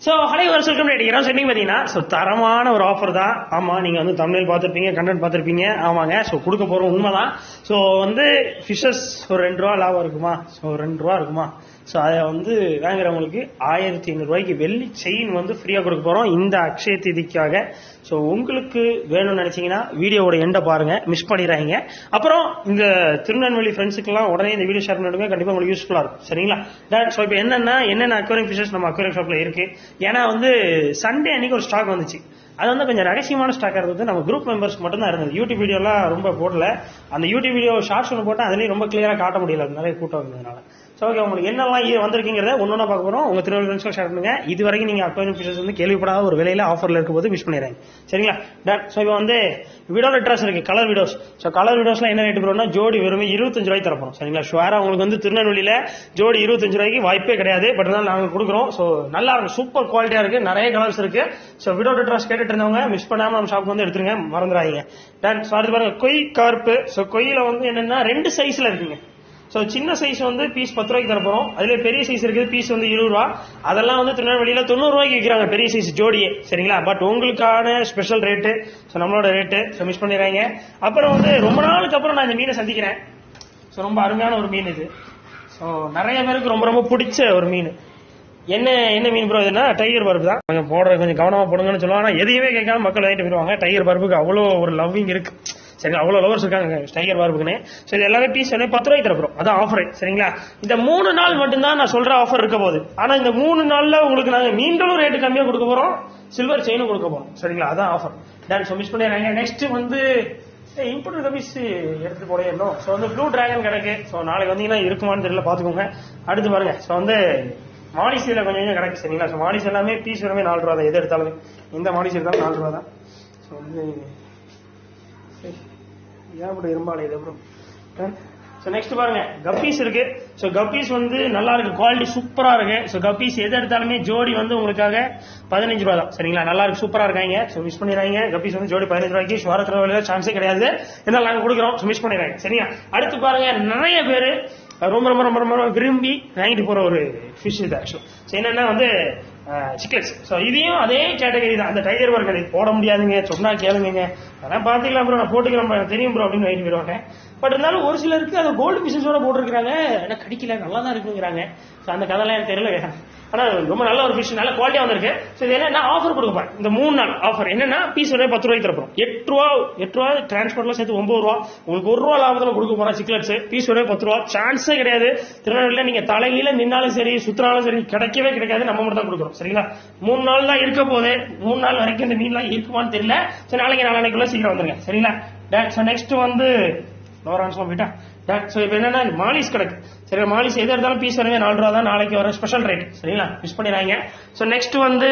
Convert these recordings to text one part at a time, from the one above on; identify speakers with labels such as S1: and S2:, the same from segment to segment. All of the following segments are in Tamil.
S1: ஸோ அனைவரும் வெல்கம் பண்ணிக்கிறோம். சென்னிங் பார்த்தீங்கன்னா ஸோ தரமான ஒரு ஆஃபர் தான். ஆமாம், நீங்கள் வந்து தமிழ் பார்த்துருப்பீங்க, கண்டென்ட் பார்த்துருப்பீங்க. ஆமாங்க, ஸோ கொடுக்க போகிறோம் உண்மை தான். ஸோ வந்து ஃபிஷஸ் ஒரு 2 ரூபா லாபம் இருக்குமா? ஸோ 2 ரூபா இருக்குமா? ஸோ அதை வந்து வாங்குறவங்களுக்கு 1500 ரூபாய்க்கு வெள்ளி செயின் வந்து ஃப்ரீயாக கொடுக்க போகிறோம் இந்த அக்ஷய திதிக்காக. ஸோ உங்களுக்கு வேணும்னு நினச்சிங்கன்னா வீடியோவோட எண்டை பாருங்கள், மிஸ் பண்ணிடுறாங்க. அப்புறம் இந்த திருநெல்வேலி ஃப்ரெண்ட்ஸுக்கெல்லாம் உடனே இந்த வீடியோ ஷேர் பண்ணிடுங்க, கண்டிப்பாக உங்களுக்கு யூஸ்ஃபுல்லாக இருக்கும். சரிங்களா? ஸோ இப்போ என்னென்ன அக்வேரியம் ஃபிஷஸ் நம்ம அக்வேரியம் ஷாப்பில் இருக்குது. ஏன்னா வந்து சண்டே அன்னைக்கு ஒரு ஸ்டாக் வந்துச்சு. அது வந்து கொஞ்சம் ரகசியமான ஸ்டாக்காக இருந்தது. நம்ம குரூப் மெம்பர்ஸ்க்கு மட்டும் தான் இருந்தது. யூடியூப் வீடியோலாம் ரொம்ப போடல. அந்த யூடியூப் வீடியோ ஷார்ட்ஸ் ஒன்று போட்டால் அதுலேயும் ரொம்ப கிளியராக காட்ட முடியல, நிறைய கூட்டம் இருந்ததுனால. ஸோ ஓகே, உங்களுக்கு என்னெல்லாம் இது வந்திருக்கீங்கிறத ஒன்றா பார்க்க போகிறோம். உங்கள் திருநெல்வேலி ஷேர் பண்ணுங்க. இது வரைக்கும் நீங்கள் அக்வேரியம் ஃபிஷஸ் வந்து கேள்விப்படாத ஒரு விலையில் ஆஃபரில் இருக்கும்போது மிஸ் பண்ணிடுறாங்க. சரிங்களா? டன். ஸோ இப்போ வந்து வீடியோ அட்ரஸ் இருக்குது, கலர் வீடியோஸ். ஸோ கலர் வீடியோஸ்லாம் என்ன ரேட்டு போகிறோம்னா ஜோடி வெறும் 25 ரூபாய்க்கு தரப்போம். சரிங்களா? ஷுவராக உங்களுக்கு வந்து திருநெல்வேலியில் ஜோடி 25 ரூபாய்க்கு வாய்ப்பே கிடையாது. பட் இருந்தாலும் நாங்கள் கொடுக்குறோம். ஸோ நல்லா இருக்கும், சூப்பர் குவாலிட்டியாக இருக்குது, நிறைய கலர்ஸ் இருக்குது. ஸோ வீடியோ அட்ரஸ் கேட்டுட்டு இருந்தவங்க மிஸ் பண்ணாமல் நம்ம ஷாப் வந்து எடுத்துருங்க, மறந்துடாதீங்க. டன். ஸோ அது பாருங்க, கொய் கார்ப்பு. ஸோ கொய்யில் வந்து என்னென்னா 2 சைஸில் இருக்குங்க. ஸோ சின்ன சைஸ் வந்து பீஸ் 10 ரூபாய்க்கு தரப்போம். அதுல பெரிய சைஸ் இருக்குது, பீஸ் வந்து 20 ரூபா. அதெல்லாம் வந்து திருநெல்வேலியில் 90 ரூபாய்க்கு விற்கிறாங்க, பெரிய சைஸ் ஜோடியே. சரிங்களா? பட் உங்களுக்கான ஸ்பெஷல் ரேட்டு, ஸோ நம்மளோட ரேட்டு. ஸோ மிஸ் பண்ணிடுறாங்க. அப்புறம் வந்து ரொம்ப நாளுக்கு அப்புறம் நான் இந்த மீனை சந்திக்கிறேன். ஸோ ரொம்ப அருமையான ஒரு மீன் இது. ஸோ நிறைய பேருக்கு ரொம்ப ரொம்ப பிடிச்ச ஒரு மீன். என்ன மீன் ப்ரோ? இதுன்னா டைகர் பருப்பு தான். கொஞ்சம் கொஞ்சம் கவனமா போடுங்கன்னு சொல்லுவாங்க. ஆனால் எதையுமே கேட்காம மக்கள் வாங்கிட்டு போயிடுவாங்க. டைகர் பருப்புக்கு அவ்வளோ ஒரு லவ்விங் இருக்கு. சரி, அவ்வளோ லவர்ஸ் இருக்காங்க டைகர் பார்ப்புக்குன்னு. ஸோ இது எல்லாமே பீஸ் வந்து 10 ரூபாய்க்கு தரப்போம். அதான் ஆஃபர். சரிங்களா? இந்த 3 நாள் மட்டும்தான் நான் சொல்ற ஆஃபர் இருக்க போகுது. ஆனா இந்த 3 நாள்ல உங்களுக்கு நாங்கள் மீன்களும் ரேட்டு கம்மியாக கொடுக்க போறோம், சில்வர் செயினும் கொடுக்க போறோம். சரிங்களா? அதான் ஆஃபர். டன். ஸோ மிஸ் பண்ணிடுறாங்க. நெக்ஸ்ட் வந்து இம்போர்ட் கபீஸ் எடுத்து போடணும். ஸோ வந்து ப்ளூ டிராகன் கிடக்கு. ஸோ நாளைக்கு வந்தீங்கன்னா இருக்குமான்னு தெரியல, பார்த்துக்கோங்க. அடுத்து பாருங்க, ஸோ வந்து மாலிசீல கொஞ்சம் கிடக்கு. சரிங்களா? ஸோ மாலிஸ் எல்லாமே பீஸ் எல்லாமே 4 ரூபா தான். எது எடுத்தாலுமே இந்த மாலிஸ் எடுத்தாலும் 4 ரூபா தான். ஸோ வந்து ஏன் இரும்பாலே இது அப்புறம். ஸோ நெக்ஸ்ட் பாருங்க, கப்பீஸ் இருக்கு. ஸோ கப்பீஸ் வந்து நல்லா இருக்கு, குவாலிட்டி சூப்பரா இருக்கு. ஸோ கப்பீஸ் எது எடுத்தாலுமே ஜோடி வந்து உங்களுக்காக 15 ரூபா தான். சரிங்களா? நல்லா இருக்கு, சூப்பரா இருக்காங்க. ஸோ மிஸ் பண்ணிடுறாங்க. கப்பீஸ் வந்து ஜோடி 15 ரூபாய்க்கு சுவாரத்தில் விலையில சான்ஸே கிடையாது. என்ன நாங்கள் கொடுக்குறோம். ஸோ மிஸ் பண்ணிடுறாங்க. சரிங்களா? அடுத்து பாருங்க, நிறைய பேர் ரொம்ப ரொம்ப ரொம்ப ரொம்ப விரும்பி வாங்கிட்டு போற ஒரு ஃபிஷ் இது ஆக்சுவல். ஸோ என்னன்னா வந்து சிக்லெட்ஸ். ஸோ இதையும் அதே கேட்டகரி தான். அந்த டைகர் பர்கர் போட முடியாதுங்க, சொன்னா கேளுங்க. அதெல்லாம் பாத்தீங்களா ப்ரோ, நான் போட்டுக்கிறேன் தெரியும் ப்ரோ அப்படின்னு வாங்கிட்டு போயிடுவாங்க. பட் இருந்தாலும் ஒரு சிலருக்கு அந்த கோல்டு பிசினஸோட போட்டிருக்காங்க, ஏன்னா கடிக்கல, நல்லா தான் இருக்குங்கிறாங்க. ஸோ அந்த கதையெல்லாம் எனக்கு தெரியல. ஆனா ரொம்ப நல்ல ஒரு ஃபிஷ், நல்ல குவாலிட்டியா வந்திருக்கு. ஸோ இது என்ன ஆஃபர் கொடுப்பாங்க இந்த 3 நாள் ஆஃபர். என்னன்னா பீஸ் வந்து 10 ரூபாய்க்கு தரப்போம். 8 ரூபா டிரான்ஸ்போர்ட்ல சேர்த்து 9 ரூபா. உங்களுக்கு 1 ரூபா லாபத்தில் கொடுக்க போறோம். சிக்லெட்ஸ் பீஸ் வந்து 10 ரூபா. சான்ஸே கிடையாது. திருநெல்வேலியில் நீங்க தலையில நின்னாலும் சரி, சுத்தினாலும் சரி, கிடைக்கவே கிடைக்காது. நம்ம மட்டும் தான் கொடுக்குறோம். சரிங்களா? 3 நாள் தான் இருக்க போது. 3 நாள் வரைக்கும் இந்த மீன்லாம் இருக்குமான்னு தெரியல. சரி, நாளைக்குள்ள சீக்கிரம் வந்துருங்க. சரிங்களா? ஸோ நெக்ஸ்ட் வந்து லோரான்ஸ்லாம் போயிட்டா. ஸோ இப்போ என்னன்னா மாலிஸ் கிடக்கு. சரி, மாலிஸ் எது எடுத்தாலும் பீஸ் வரவே 4 ரூபா தான். நாளைக்கு வர ஸ்பெஷல் ரேட். சரிங்களா? மிஸ் பண்ணிடுறாங்க. ஸோ நெக்ஸ்ட் வந்து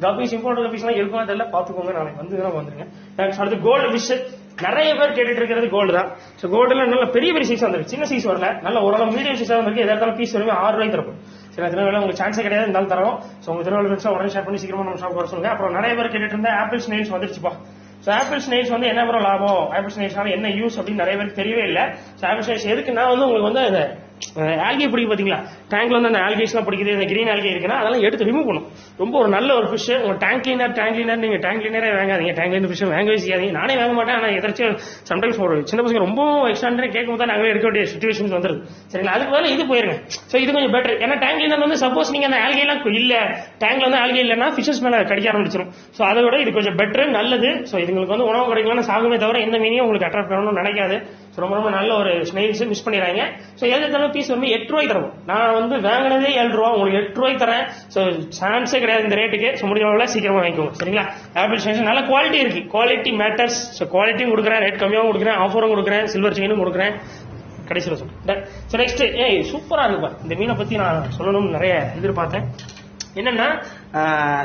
S1: கபீஸ், இம்போர்ட் கபீஸ்லாம் இருக்குமா தெரியல, பார்த்துக்கோங்க. நாளைக்கு வந்து வந்துருங்க. அடுத்து கோல்டு ஃபிஷ். நிறைய பேர் கேட்டுட்டு இருக்கிறது கோல்டு தான். ஸோ கோல்டுல நல்ல பெரிய பெரிய சைஸ் வந்துருக்கு, சின்ன சைஸ் வரல. நல்ல ஓரளவு மீடியம் சைஸாக வந்துருக்கு. எதாக இருந்தாலும் பீஸ் வரவே 6 ரூபாய்க்கு தரப்போம். சரி, திருநெல்வேலியில் உங்களுக்கு சான்ஸே கிடையாது, இருந்தாலும் தரோம். ஸோ உங்க திருநெல்வேலி ஃப்ரெண்ட்ஸாக உடனே ஷேர் பண்ணி சீக்கிரமா நம்ம ஷாப் வர சொல்லுங்க. அப்புறம் நிறைய பேர் கேட்டுட்டு இருந்த ஆப்பிள் ஸ்னேல்ஸ் வந்துருச்சுப்பா. ஸோ ஆப்பிள் ஸ்னேல்ஸ் வந்து என்ன ப்ரோ லாபம், ஆப்பிள் ஸ்னேல்ஸ்னால என்ன யூஸ் அப்படின்னு நிறைய பேருக்கு தெரியவே இல்லை. ஸோ ஆப்பிள் ஸ்னேல்ஸ் எதுக்குன்னா வந்து உங்களுக்கு வந்து இந்த ஆல்கே பிடிக்கும் பாத்தீங்களா, டேங்க்ல வந்து அந்த ஆல்கேஸ்லாம் பிடிக்குது, இந்த கிரீன் ஆல்கே இருக்குன்னா அதெல்லாம் எடுத்து ரிமூவ் பண்ணும். ரொம்ப ஒரு நல்ல ஒரு ஃபிஷ். உங்க டேங்க் கிளீனர் நீங்க டேங்க் கிளீனரே வாங்காதீங்க, டேங்க் கிளீனர் ஃபிஷ் வாங்கவே செய்யாதீங்க. நானே வாங்க மாட்டேன். ஆனால் எதாச்சும் சம்டைம்ஸ் ஒரு சின்ன பசங்க ரொம்ப எக்ஸ்ட்ரா கேட்கும் போது நாங்களே எடுக்க வேண்டிய சுச்சுவேஷன்ஸ் வந்துருது. சரிங்களா? அதுக்கு மேலே இது போயிருங்க. ஸோ இது கொஞ்சம் பெட்டர். ஏன்னா டேங்க் கிளீனர் வந்து சப்போஸ் நீங்க அந்த ஆல்கேலாம் இல்ல, டேங்க்ல வந்து ஆல்கே இல்லைன்னா ஃபிஷஸ் மேல கடிக்க ஆரம்பிச்சிடும். ஸோ அதை விட இது கொஞ்சம் பெட்டர், நல்லது. ஸோ இதுங்களுக்கு வந்து உணவு கிடைக்கலன்னு சாகுமே தவிர எந்த மீனையும் உங்களுக்கு அட்ராக்ட் பண்ணணும்னு நினைக்காது. ரொம்ப ரொம்ப நல்ல ஒரு ஸ்னேல்ஸ். மிஸ் பண்ணிடுறாங்க. ஸோ எது பீஸ் வந்து 8 ரூபாய்க்கு தரும். நான் வந்து வாங்கினதே 7 ரூபா, உங்களுக்கு 8 ரூபாய்க்கு தரேன். ஸோ சான்ஸே கிடையாது இந்த ரேட்டுக்கு. ஸோ முடிஞ்சவங்கள சீக்கிரமா வாங்கிக்கோங்க. சரிங்களா? ஆப்பிள் ஸ்னேல்ஸ் நல்ல குவாலிட்டி இருக்கு. Quality matters. ஸோ குவாலிட்டியும் கொடுக்குறேன், ரேட் கம்மியாகவும் கொடுக்குறேன், ஆஃபரும் கொடுக்குறேன், சில்வர் செயினும் கொடுக்குறேன். கடைசியில் சொல்றேன். ஸோ நெக்ஸ்ட் சூப்பரா இருக்குப்பா. இந்த மீனை பத்தி நான் சொல்லணும்னு நிறைய எதிர்பார்த்தேன். என்னன்னா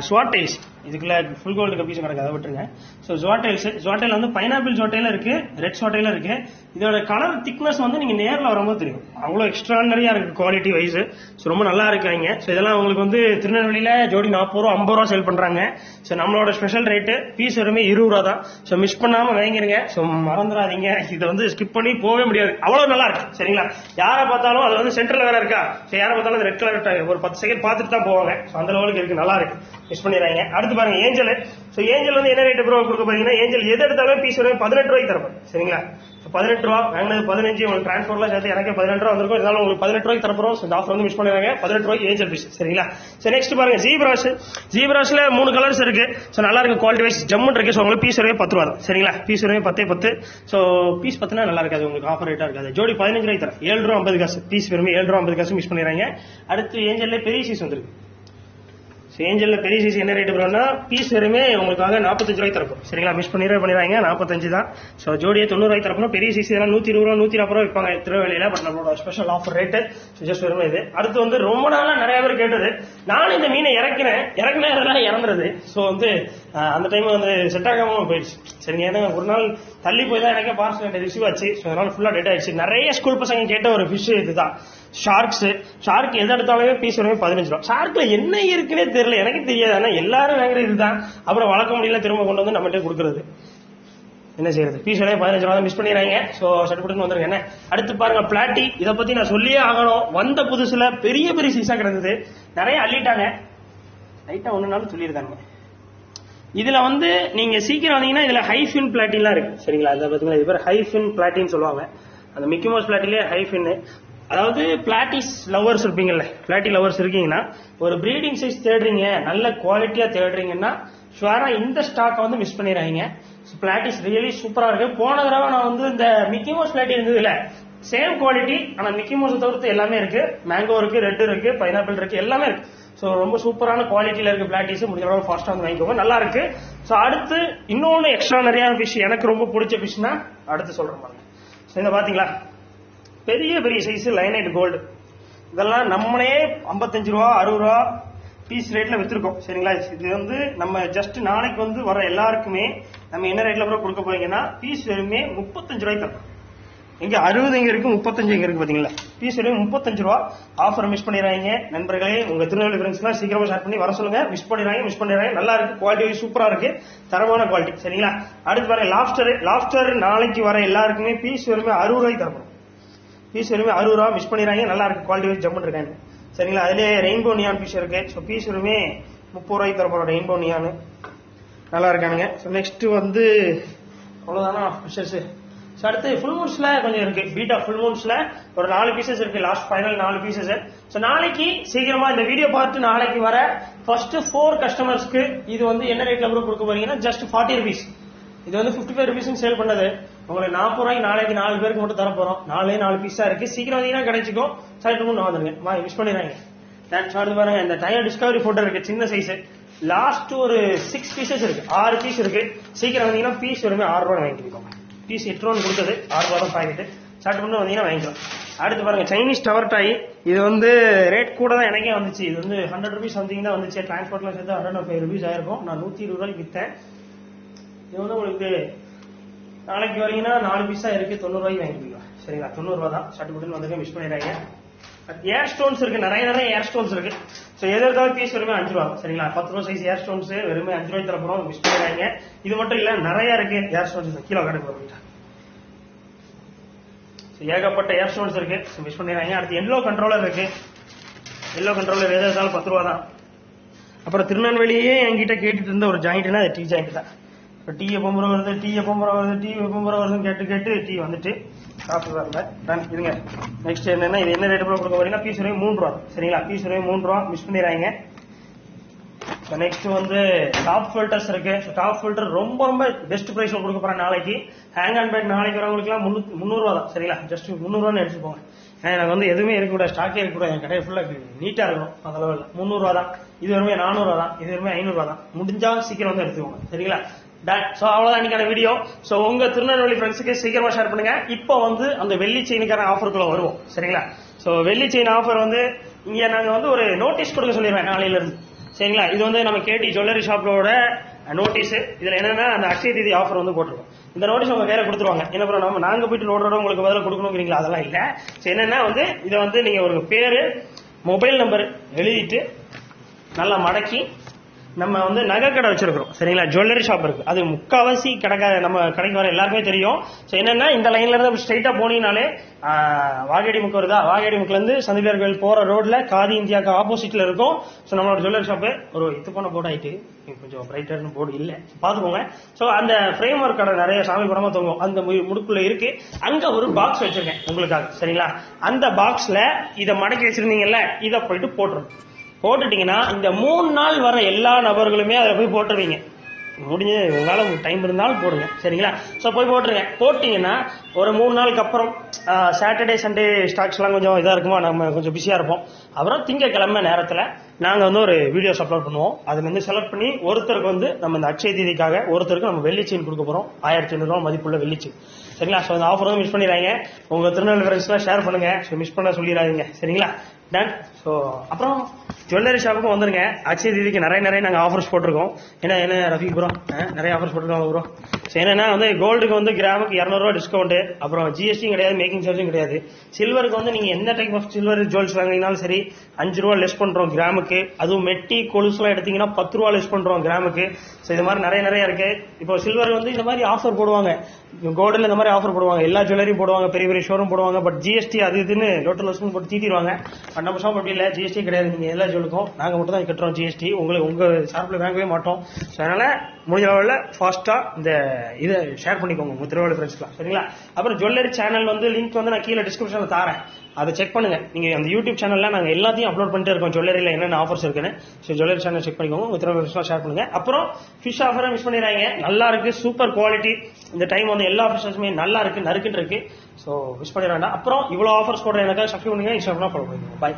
S1: ஸ்வாட் டைல்ஸ். இதுக்குள்ள ஃபுல் கோல்டு கப்பீஸும் கிடக்கு, அதை விட்டுருங்க. ஸோ ஜுவாட்டைல் வந்து பைனாப்பிள் ஜுவாட்டைல இருக்கு, ரெட் ஜுவாட்டைல இருக்கு. இதோட கலர் திக்னஸ் வந்து நீங்க நேரில் வரும்போது தெரியும், அவ்வளோ எக்ஸ்ட்ரானரியா இருக்கு குவாலிட்டி வைஸ். ஸோ ரொம்ப நல்லா இருக்காங்க. ஸோ இதெல்லாம் உங்களுக்கு வந்து திருநெல்வேலியில ஜோடி 40 ரூபா 50 ரூபா சேல் பண்றாங்க. ஸோ நம்மளோட ஸ்பெஷல் ரேட்டு பீஸ் வெறுமே 20 ரூபா தான். ஸோ மிஸ் பண்ணாம வாங்கிருங்க. ஸோ மறந்துடாதீங்க, இதை வந்து ஸ்கிப் பண்ணி போகவே முடியாது, அவ்வளவு நல்லா இருக்கு. சரிங்களா, யாரை பார்த்தாலும் அது வந்து சென்டர்ல வேற இருக்கா, ஸோ யாரை பார்த்தாலும் ரெட் கலர் ஒரு 10 செகண்ட் பார்த்துட்டு தான் போவாங்க. ஸோ அந்த லெவலுக்கு இருக்கு, நல்லா இருக்கு, மிஸ் பண்ணிடுறாங்க. அடுத்து பாருங்க ஏஞ்சல். ஸோ ஏஞ்சல் வந்து என்ன ரேட் ப்ரோ கொடுக்க பாத்தீங்கன்னா, ஏஞ்சல் எது எடுத்தாலும் பீஸ் வரும் 18 ரூபாய்க்கு தரப்போம். சரிங்களா, 18 ரூபா வாங்கினது 15, உங்களுக்கு டிரான்ஸ்போர்ட்லாம் சேர்த்து எனக்கு 18 ரூபா வந்திருக்கும். இருந்தாலும் உங்களுக்கு 18 ரூபாய்க்கு தரப்போம். இந்த ஆஃபர் வந்து மிஸ் பண்ணிடுறாங்க, 18 ரூபாய்க்கு ஏஞ்சல் பீஸ். சரிங்களா, ஸோ நெக்ஸ்ட் பாருங்க ஜீப்ராஸ்ல 3 கலர்ஸ் இருக்கு. ஸோ நல்லா இருக்கு, குவாலிட்டி வைஸ் ஜம்முன் இருக்கு. ஸோ உங்களுக்கு பீஸ் வரவே 10 ரூபா தான். சரிங்களா, பீஸ் வரவே 10. ஸோ பீஸ் 10 நல்லா இருக்காது, உங்களுக்கு ஆஃபர் ரேட்டா இருக்காது. ஜோடி 15 ரூபாய்க்கு தரேன், 7 ரூபா 50 காசு பீஸ் வெறுமே 7 ரூபா 50 காசு மிஸ் பண்ணிடுறாங்க. அடுத்து ஏஞ்சல்ல பெரிய சைஸ் வந்துருக்கு. ஏஞ்சல்ல பெரிய சைஸ் என்ன ரேட் ப்ரோனா, பீஸ் வெறுமே உங்களுக்காக 45 ரூபாய்க்கு தரப்போம். சரிங்களா, மிஸ் பண்ணிடுறாங்க, 45 தான். ஸோ ஜோடியை 90 ரூபாய்க்கு தரப்போம். பெரிய சைஸ் இதெல்லாம் 120 ரூபா 140 ரூபா விற்பாங்க திருநெல்வேலியில. பட் நம்மளோட ஸ்பெஷல் ஆஃபர் ரேட்டு ஜஸ்ட் வெறுமே இது. அடுத்து வந்து ரொம்ப நாளா நிறைய பேர் கேட்டது, நானும் இந்த மீனை இறக்குனேன் இறந்துருது. ஸோ வந்து அந்த டைம் வந்து செட் ஆகாம போயிடுச்சு. சரிங்க, ஏன்னா ஒரு நாள் தள்ளி போய் தான் எனக்கே பார்சல் ரிசீவ் ஆச்சு. ஸோ அதனால ஃபுல்லா டேட் ஆயிடுச்சு. நிறைய ஸ்கூல் பசங்க கேட்ட ஒரு ஃபிஷ் இதுதான், ஷார்க் எது எடுத்தாலுமே பீஸ் வருமே 15 ரூபா. ஷார்க்ல என்ன இருக்குன்னே தெரியல, எனக்கு தெரியாது. ஆனா எல்லாரும் வாங்குற இதுதான். அப்புறம் வளர்க்க முடியல, திரும்ப கொண்டு வந்து நம்மகிட்ட கொடுக்குறது, என்ன செய்யறது. பீஸ் விலையை 15 ரூபா மிஸ் பண்ணிடுறாங்க. ஸோ சட்டுப்பட்டு வந்துருங்க. என்ன அடுத்து பாருங்க பிளாட்டி. இதை பத்தி நான் சொல்லியே ஆகணும். வந்த புதுசுல பெரிய பெரிய சீஸா கிடந்தது, நிறைய அள்ளிட்டாங்க. லைட்டா ஒண்ணுனாலும் சொல்லியிருக்காங்க. இதுல வந்து நீங்க சீக்கிரம் வந்தீங்கன்னா இதுல ஹைஃபின் பிளாட்டின்லாம் இருக்கு. சரிங்களா, இதை பாத்தீங்கன்னா இது பேர் ஹைஃபின் பிளாட்டின்னு சொல்லுவாங்க. அந்த மிக்கி மவுஸ் பிளாட்டிலே ஹைஃபின், அதாவது பிளாட்டிஸ் லவர்ஸ் இருப்பீங்கல்ல, பிளாட்டி லவர்ஸ் இருக்கீங்கன்னா, ஒரு பிரீடிங் சைஸ் தேடுறீங்க, நல்ல குவாலிட்டியா தேடுறீங்கன்னா ஷுவரா இந்த ஸ்டாக் வந்து மிஸ் பண்ணிடுறாங்க. பிளாட்டிஸ் ரியலி சூப்பரா இருக்கு. போன தடவை நான் வந்து இந்த மிக்கி மவுஸ் பிளாட்டி இருந்தது இல்ல, சேம் குவாலிட்டி. ஆனா மிக்கி மவுஸ் தவிர்த்து எல்லாமே இருக்கு. மேங்கோ இருக்கு, ரெட் இருக்கு, பைனாப்பிள் இருக்கு, எல்லாமே இருக்கு. ஸோ ரொம்ப சூப்பரான குவாலிட்டியில இருக்கு பிளாட்டிஸ். முடிஞ்ச அளவு ஃபாஸ்டா வந்து வாங்கிக்கோங்க, நல்லா இருக்கு. ஸோ அடுத்து இன்னொன்னு எக்ஸ்ட்ரா நிறைய ஃபிஷ், எனக்கு ரொம்ப பிடிச்ச ஃபிஷ்னா அடுத்து சொல்றேன் பாருங்க. ஸோ இந்த பாத்தீங்களா பெரிய பெரிய சைஸ் லைனைட் கோல்டு, இதெல்லாம் நம்மளே 55 ரூபா 60 ரூபா பீஸ் ரேட்ல வித்துருக்கோம். சரிங்களா, இது வந்து நம்ம ஜஸ்ட் நாளைக்கு வந்து வர எல்லாருக்குமே நம்ம என்ன ரேட்ல கூட கொடுக்க போறீங்கன்னா, பீஸ் வெறுமே 35 ரூபாய்க்கு தரும். இங்க 60 எங்க இருக்கு, 35 எங்க இருக்கு பாத்தீங்களா, பீஸ் வெறும் 35 ரூபா. ஆஃபர் மிஸ் பண்ணிடுறாங்க நண்பர்களே. உங்க திருநெல்வேலி ஃப்ரெண்ட்ஸ்லாம் சீக்கிரமா ஷேர் பண்ணி வர சொல்லுங்க. மிஸ் பண்ணிடுறாங்க. நல்லா இருக்கு, குவாலிட்டி சூப்பரா இருக்கு, தரமான குவாலிட்டி. சரிங்களா, அடுத்து பாருங்க லாப்ஸ்டர் நாளைக்கு வர எல்லாருக்குமே பீஸ் வெறுமே 60 ரூபாய்க்கு தரப்போம். பீஸ் வெறுமே 60 ரூபா மிஸ் பண்ணிடுறாங்க. நல்லா இருக்கு, குவாலிட்டி வைஸ் ஜம்முன்னு இருக்காங்க. சரிங்களா, அதுலேயே ரெயின்போ நியான் பீஸ் இருக்கு. ஸோ பீஸ் வெறுமே 30 ரூபாய்க்கு தரப்போம் ரெயின்போ நியான், நல்லா இருக்கானுங்க. ஸோ நெக்ஸ்ட் வந்து அவ்வளவுதானா ஃபிஷஸ். ஸோ அடுத்து ஃபுல் மூன்ஸ்ல கொஞ்சம் இருக்கு. பீட்டா ஃபுல் மூன்ஸ்ல ஒரு 4 பீசஸ் இருக்கு, லாஸ்ட் ஃபைனல் 4 பீசஸ். ஸோ நாளைக்கு சீக்கிரமா இந்த வீடியோ பார்த்து நாளைக்கு வர ஃபர்ஸ்ட் 4 கஸ்டமர்ஸ்க்கு இது வந்து என்ன ரேட்ல கூட கொடுக்க போறீங்கன்னா ஜஸ்ட் 40 ருபீஸ். இது வந்து 55 ருபீஸ் சேல் பண்ணது உங்களுக்கு 40 ரூபாய்க்கு நாளைக்கு 4 பேருக்கு மட்டும் தர போறோம். 4 பீஸா இருக்கு. சீக்கிரம் வந்தீங்கன்னா கிடைச்சிக்கும். சைட்டு முன்னு வந்துருங்க, மிஸ் பண்ணிடுறாங்க. பாருங்க இந்த டயர் டிஸ்கவரி போட்டோ இருக்கு, சின்ன சைஸ். லாஸ்ட் ஒரு 6 பீசஸ் இருக்கு, 6 பீஸ் இருக்கு. சீக்கிரம் வந்தீங்கன்னா பீஸ் வெறுமே 6 ரூபாய் வாங்கிக்கோங்க. பீஸ் 8 ரூபான்னு கொடுத்தது 6 ரூபா தான் பாக்கெட். சட்டு பண்ணி வந்தீங்கன்னா வாங்கிக்கலாம். அடுத்து பாருங்க சைனீஸ் டவர் டாய். இது வந்து ரேட் கூட தான் எனக்கே வந்துச்சு. இது வந்து 100 ருபீஸ் வந்தீங்கன்னா வந்துச்சு. டிரான்ஸ்போர்ட்ல சேர்த்து 105 ருபீஸ் ஆயிருக்கும். நான் 120 ரூபாய்க்கு வித்தேன். இது வந்து உங்களுக்கு நாளைக்கு வரீங்கன்னா 4 பீஸா இருக்கு, 90 ரூபாய்க்கு வாங்கிக்கலாம். சரிங்களா, 90 ரூபா தான். சட்டு போட்டு வந்து மிஸ் பண்ணிடுறாங்க. ஏர் ஸ்டோன்ஸ் இருக்கு, நிறைய ஏர் ஸ்டோன்ஸ் இருக்கு. ஸோ எதாவது பீஸ் வெறுமே 5 ரூபா. சரிங்களா, 10 ரூபா சைஸ் ஏர் ஸ்டோன்ஸ் வெறுமே 5 ரூபாய்க்கு தரப்போம். மிஸ் பண்ணிடுறாங்க. இது மட்டும் இல்ல, நிறைய இருக்கு ஏர் ஸ்டோன்ஸ். கிலோ கணக்கு போறீங்க, ஏகப்பட்ட ஏர் ஸ்டோன்ஸ் இருக்கு. மிஸ் பண்ணிடுறாங்க. அடுத்து எல்லோ கண்ட்ரோலர் இருக்கு. எல்லோ கண்ட்ரோலர் எது இருந்தாலும் 10 ரூபா தான். அப்புறம் திருநெல்வேலியே என்கிட்ட கேட்டுட்டு இருந்த ஒரு ஜாயிண்ட்னா அது டீ ஜாயிண்ட் தான். இப்போ டீ எப்போ வருது, டீ எப்போ வருதுன்னு கேட்டு டீ வந்துட்டு சாப்பிட்டு வரல. இதுங்க நெக்ஸ்ட் என்னன்னா, இது என்ன ரேட் கொடுக்க போறீங்கன்னா பீஸ் வரையும் 3 ரூபா. சரிங்களா, பீஸ் வரையும் 3 ரூபா. மிஸ் பண்ணிடுறாங்க. நெக்ஸ்ட் வந்து டாப் ஃபில்டர்ஸ் இருக்கு. டாப் ஃபில்டர் ரொம்ப பெஸ்ட் பிரைஸ்ல கொடுக்க போறேன் நாளைக்கு. ஹேங் அண்ட் பேட் நாளைக்கு வரவங்களுக்கு எல்லாம் 300 ரூபா தான். சரிங்களா, ஜஸ்ட் 300 ரூபான்னு எடுத்துக்கோங்க. எனக்கு வந்து எதுவுமே இருக்கக்கூடாது, ஸ்டாக்கே இருக்கக்கூடாது, என் கடையை ஃபுல்லா நீட்டா இருக்கணும். அந்த லெவலில் 300 ரூபா தான். இது வருமே 400 ரூபா தான். இது வருமே 500 ரூபா தான். முடிஞ்சா சீக்கிரம் வந்து எடுத்துக்கோங்க. சரிங்களா, சோ அவ்வளவுதான் இன்னைக்கான வீடியோ. சோ உங்க திருநெல்வேலி ஃப்ரெண்ட்ஸுக்கு சீக்கிரமா ஷேர் பண்ணுங்க. இப்போ வந்து அந்த வெள்ளி செயினுக்கான ஆஃபருக்குள்ள வருவோம். சரிங்களா, சோ வெள்ளி செயின் ஆஃபர் வந்து இங்க நாங்க வந்து ஒரு நோட்டீஸ் கொடுக்க சொல்லிடுவேன் நாளையில இருந்து. சரிங்களா. இது வந்து நம்ம கேடி ஜுவல்லரி ஷாப்போட நோட்டீஸ். இதுல என்னன்னா அந்த அக்ஷய தீதி ஆஃபர் வந்து போட்டிருக்கோம். இந்த நோட்டீஸ் உங்க கையில கொடுத்துருவாங்க. என்ன ப்ரோ நாங்க போயிட்டு லோடோட உங்களுக்கு பதில் கொடுக்கணுங்கிறீங்களா? அதெல்லாம் இல்ல. என்னன்னா வந்து இதை வந்து நீங்க ஒரு பேரு மொபைல் நம்பர் எழுதிட்டு நல்லா மடக்கி நம்ம வந்து நகை கடை வச்சிருக்கிறோம் சரிங்களா. ஜுவல்லரி ஷாப் இருக்கு. அது முக்காவாசி நம்ம கடைக்கு வர எல்லாருமே தெரியும். என்னன்னா இந்த லைன்ல இருந்து ஸ்ட்ரைட்டா போனீங்கனாலே வாகேடி முக்கு வருதா, வாகேடி முக்குல இருந்து சந்திப்பியார் கோயில் போற ரோட்ல காதி இந்தியாவுக்கு ஆப்போசிட்ல இருக்கும். நம்மளோட ஜுவல்லரி ஷாப்பு ஒரு இது பண்ண போர்டு ஆயிட்டு கொஞ்சம் பிரைட்டர்னு போர்டு இல்ல பாத்துக்கோங்க. அந்த ஃப்ரேம் ஒர்க் கடை நிறைய சாமி படமா தொங்கும். அந்த முடுக்குள்ள இருக்கு. அங்க ஒரு பாக்ஸ் வச்சிருக்கேன் உங்களுக்காக சரிங்களா. அந்த பாக்ஸ்ல இதை மடக்கி வச்சிருந்தீங்கல்ல, இதை போயிட்டு போட்டுட்டீங்கன்னா இந்த 3 நாள் வர எல்லா நபர்களுமே அதை போய் போட்டுருவீங்க. முடிஞ்சு உங்களால டைம் இருந்தாலும் போடுங்க சரிங்களா. போய் போட்டுருங்க. போட்டீங்கன்னா ஒரு 3 நாளுக்கு அப்புறம் சாட்டர்டே சண்டே ஸ்டாக்ஸ் எல்லாம் கொஞ்சம் இதா இருக்குமா, நம்ம கொஞ்சம் பிஸியா இருப்போம். அப்புறம் திங்கக்கிழமை நேரத்துல நாங்க வந்து ஒரு வீடியோஸ் அப்லோட் பண்ணுவோம். அதுல இருந்து செலக்ட் பண்ணி ஒருத்தருக்கு வந்து நம்ம இந்த அக்ஷய தீதிக்காக ஒருத்தருக்கு நம்ம வெள்ளி செயின் கொடுக்க போறோம். 1500 ரூபாய் மதிப்புள்ள வெள்ளி செயின் சரிங்களா. அந்த ஆஃபர் வந்து மிஸ் பண்ணிடுறாங்க. உங்க திருநெல்வேலி ஃப்ரெண்ட்ஸ் எல்லாம் ஷேர் பண்ணுங்க. மிஸ் பண்ண சொல்லிடாதீங்க சரிங்களா. டன். அப்புறம் ஜுவல்லரி ஷாப்புக்கும் வந்துருங்க. அக்ஷய தீதிக்கு நிறைய நாங்க ஆஃபர்ஸ் போட்டிருக்கோம். என்ன ரஃபீக் ப்ரோ நிறைய ஆஃபர்ஸ் போட்டிருக்கோம் ப்ரோ. என்னன்னா வந்து கோல்டுக்கு வந்து கிராமுக்கு 200 ரூபாய் டிஸ்கவுண்ட். அப்புறம் ஜிஎஸ்டி கிடையாது, மேக்கிங் சார்ஜும் கிடையாது. சில்வருக்கு வந்து நீங்க எந்த டைப் ஆஃப் சில்வர் ஜுவல்ஸ் வாங்கினாலும் சரி 5 ரூபா லெஸ் பண்றோம் கிராமுக்கு. அதுவும் மெட்டி கொலுசு எல்லாம் எடுத்தீங்கன்னா 10 ரூபா லெஸ் பண்றோம் கிராமுக்கு. இது மாதிரி நிறைய இருக்கு. இப்போ சில்வர் வந்து இந்த மாதிரி ஆஃபர் போடுவாங்க, கோல்டுல இந்த மாதிரி ஆஃபர் போடுவாங்க, எல்லா ஜுவல்லரியும் போடுவாங்க, பெரிய ஷோரூம் போடுவாங்க. பட் ஜிஎஸ்டி அது இதுன்னு டோட்டல் லெஸ் போட்டு தீட்டிடுவாங்க. நம்ம ஷாப் அப்படி இல்ல, ஜிஎஸ்டி கிடையாது. நீங்க எல்லா ஜுவலுக்கும் நாங்க மட்டும் தான் கட்டுறோம் ஜிஎஸ்டி. உங்க ஷாப்ல வாங்கவே மாட்டோம். அதனால முடிஞ்ச அளவுல ஃபாஸ்டா இந்த இதை ஷேர் பண்ணிக்கோங்க உங்க திருவாரூர் ஃப்ரெண்ட்ஸ்லாம் சரிங்களா. அப்புறம் ஜுவல்லரி சேனல் வந்து லிங்க் வந்து நான் கீழே டிஸ்கிரிப்ஷன்ல தாரேன். அதை செக் பண்ணுங்க. நீங்க அந்த யூடியூப் சேனல்ல நாங்க எல்லாத்தையும் அப்லோட் பண்ணிட்டே இருக்கோம். ஜுவல்லரியில என்னென்ன ஆஃபர்ஸ் இருக்குன்னு ஜுவல்லரி சேனல் செக் பண்ணிக்கோங்க. உங்க திருவாரூர் ஷேர் பண்ணுங்க. அப்புறம் ஃபிஷ் ஆஃபரை மிஸ் பண்ணிடுறாங்க. நல்லா இருக்கு, சூப்பர் குவாலிட்டி. இந்த டைம் வந்து எல்லா ஃபிஷ்ஷுமே நல்லா இருக்கு, நறுக்குன்னு இருக்கு. மிஸ் பண்ணிடுறாங்க. அப்புறம் இவ்வளவு ஆஃபர்ஸ் போடுற எனக்காக சப்ஸ்கிரைப் பண்ணுங்க. இன்ஸ்டாகிராம் ஃபாலோ பண்ணுங்க. பாய்.